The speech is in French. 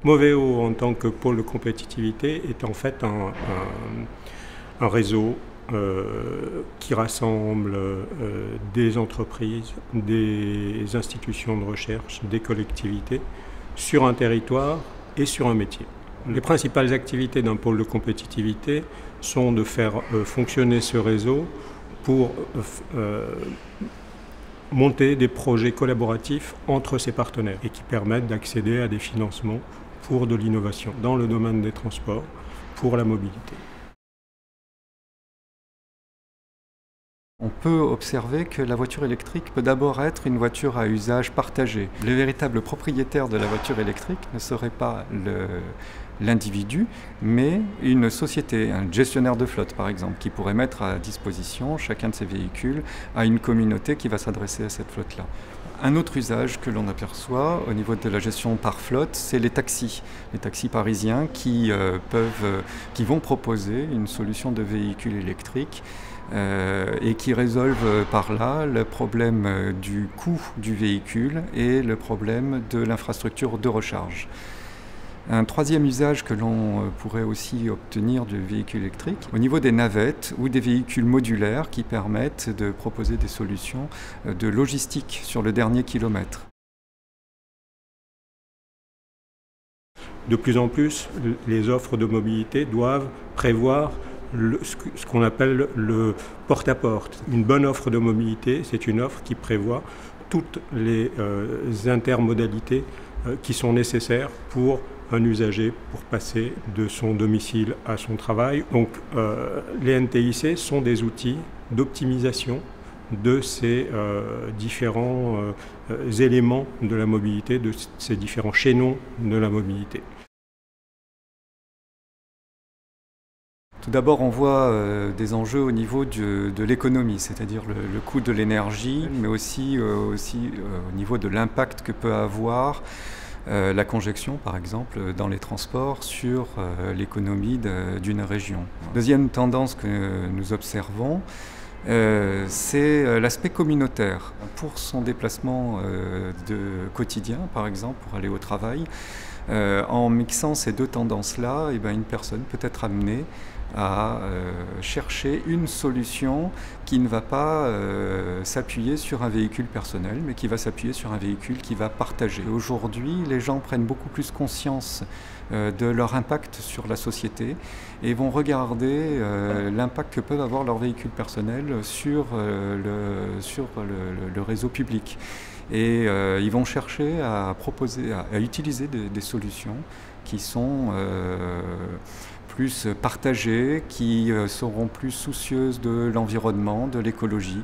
Moveo, en tant que pôle de compétitivité, est en fait un réseau qui rassemble des entreprises, des institutions de recherche, des collectivités sur un territoire et sur un métier. Les principales activités d'un pôle de compétitivité sont de faire fonctionner ce réseau pour monter des projets collaboratifs entre ses partenaires et qui permettent d'accéder à des financements pour de l'innovation dans le domaine des transports, pour la mobilité. On peut observer que la voiture électrique peut d'abord être une voiture à usage partagé. Le véritable propriétaire de la voiture électrique ne serait pas l'individu, mais une société, un gestionnaire de flotte par exemple, qui pourrait mettre à disposition chacun de ses véhicules à une communauté qui va s'adresser à cette flotte-là. Un autre usage que l'on aperçoit au niveau de la gestion par flotte, c'est les taxis parisiens qui vont proposer une solution de véhicule électrique et qui résolvent par là le problème du coût du véhicule et le problème de l'infrastructure de recharge. Un troisième usage que l'on pourrait aussi obtenir du véhicule électrique, au niveau des navettes ou des véhicules modulaires qui permettent de proposer des solutions de logistique sur le dernier kilomètre. De plus en plus, les offres de mobilité doivent prévoir ce qu'on appelle le porte-à-porte. Une bonne offre de mobilité, c'est une offre qui prévoit toutes les intermodalités qui sont nécessaires pour un usager pour passer de son domicile à son travail. Donc les NTIC sont des outils d'optimisation de ces différents éléments de la mobilité, de ces différents chaînons de la mobilité. Tout d'abord, on voit des enjeux au niveau de l'économie, c'est-à-dire le coût de l'énergie, mais aussi au niveau de l'impact que peut avoir la congestion, par exemple, dans les transports sur l'économie d'une région. Deuxième tendance que nous observons, c'est l'aspect communautaire. Pour son déplacement quotidien, par exemple, pour aller au travail, en mixant ces deux tendances-là, une personne peut être amenée à chercher une solution qui ne va pas s'appuyer sur un véhicule personnel, mais qui va s'appuyer sur un véhicule qui va partager. Aujourd'hui, les gens prennent beaucoup plus conscience de leur impact sur la société et vont regarder l'impact que peuvent avoir leurs véhicules personnels sur le réseau public. Et ils vont chercher à utiliser des solutions qui sont plus partagées, qui seront plus soucieuses de l'environnement, de l'écologie.